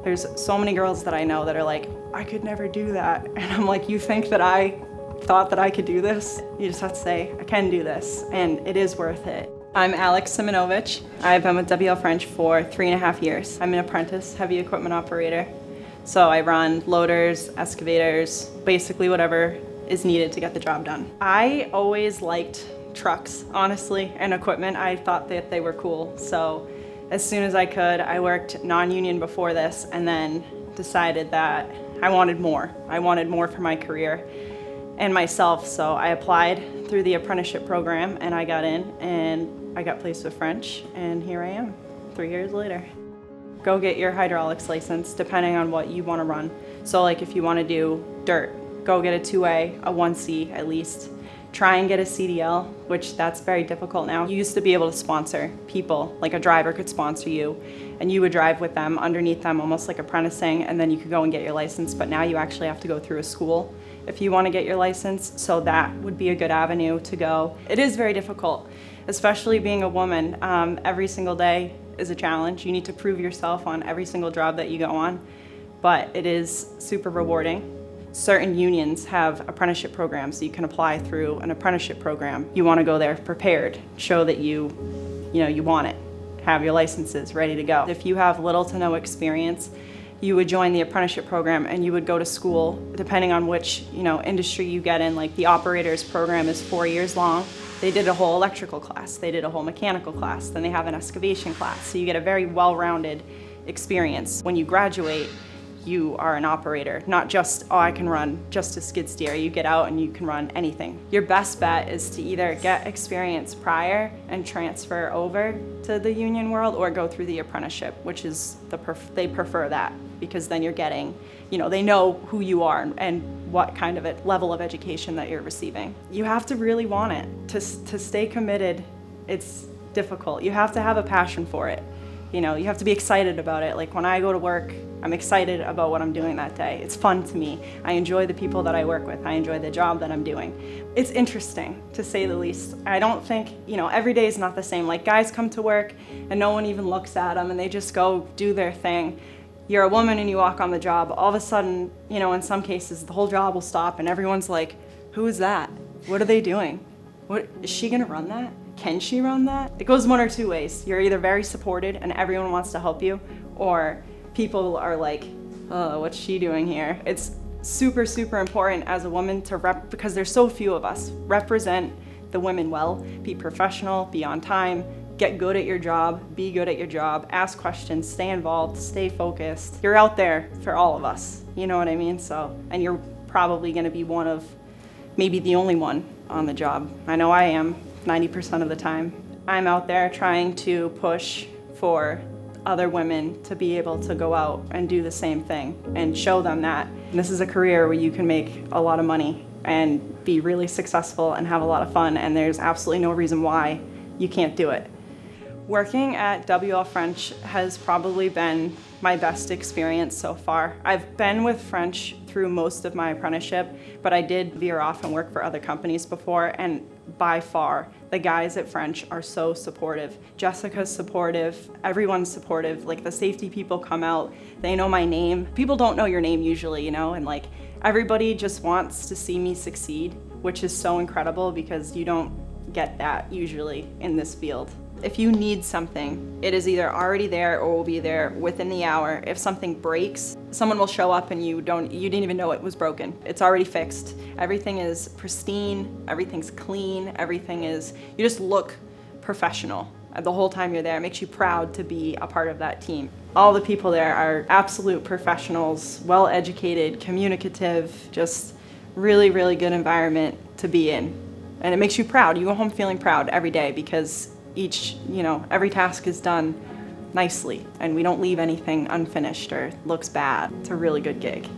There's so many girls that I know that are like, I could never do that. And I'm like, you think that I thought that I could do this? You just have to say, I can do this, and it is worth it. I'm Simonovitch. I've been with WLF French for 3.5 years. I'm an apprentice heavy equipment operator. So I run loaders, excavators, basically whatever is needed to get the job done. I always liked trucks, honestly, and equipment. I thought that they were cool. So as soon as I could, I worked non-union before this and then decided that I wanted more. I wanted more for my career and myself. So I applied through the apprenticeship program and I got in and I got placed with French, and here I am 3 years later. Go get your hydraulics license depending on what you want to run. So like if you want to do dirt, go get a 2A, a 1C at least. Try and get a CDL, which that's very difficult now. You used to be able to sponsor people, like a driver could sponsor you, and you would drive with them, underneath them, almost like apprenticing, and then you could go and get your license. But now you actually have to go through a school if you want to get your license, so that would be a good avenue to go. It is very difficult, especially being a woman. Every single day is a challenge. You need to prove yourself on every single job that you go on, but it is super rewarding. Certain unions have apprenticeship programs, so you can apply through an apprenticeship program. You want to go there prepared, show that you want it, have your licenses ready to go. If you have little to no experience, you would join the apprenticeship program and you would go to school, depending on which industry you get in. Like the operators program is 4 years long. They did a whole electrical class, they did a whole mechanical class, then they have an excavation class. So you get a very well-rounded experience. When you graduate, you are an operator, not just, oh, I can run just a skid steer. You get out and you can run anything. Your best bet is to either get experience prior and transfer over to the union world, or go through the apprenticeship, which is they prefer that, because then you're getting, they know who you are and what kind of level of education that you're receiving. You have to really want it. To stay committed, it's difficult. You have to have a passion for it. You have to be excited about it. Like when I go to work, I'm excited about what I'm doing that day. It's fun to me. I enjoy the people that I work with. I enjoy the job that I'm doing. It's interesting, to say the least. I don't think, every day is not the same. Like guys come to work and no one even looks at them and they just go do their thing. You're a woman and you walk on the job, all of a sudden, in some cases, the whole job will stop and everyone's like, who is that? What are they doing? What, is she gonna run that? Can she run that? It goes one or two ways. You're either very supported and everyone wants to help you, or people are like, oh, what's she doing here? It's super, super important as a woman to because there's so few of us, represent the women well, be professional, be on time, get good at your job, be good at your job, ask questions, stay involved, stay focused. You're out there for all of us, you know what I mean? So, and you're probably gonna be one of, maybe the only one on the job. I know I am 90% of the time. I'm out there trying to push for other women to be able to go out and do the same thing and show them that this is a career where you can make a lot of money and be really successful and have a lot of fun, and there's absolutely no reason why you can't do it. Working at WLF French has probably been my best experience so far. I've been with French through most of my apprenticeship, but I did veer off and work for other companies before, and by far, the guys at French are so supportive. Jessica's supportive, everyone's supportive. Like the safety people come out, they know my name. People don't know your name usually, and like everybody just wants to see me succeed, which is so incredible because you don't get that usually in this field. If you need something, it is either already there or will be there within the hour. If something breaks, someone will show up and you didn't even know it was broken. It's already fixed. Everything is pristine, everything's clean, you just look professional the whole time you're there. It makes you proud to be a part of that team. All the people there are absolute professionals, well-educated, communicative, just really, really good environment to be in. And it makes you proud. You go home feeling proud every day because every task is done nicely and we don't leave anything unfinished or looks bad. It's a really good gig.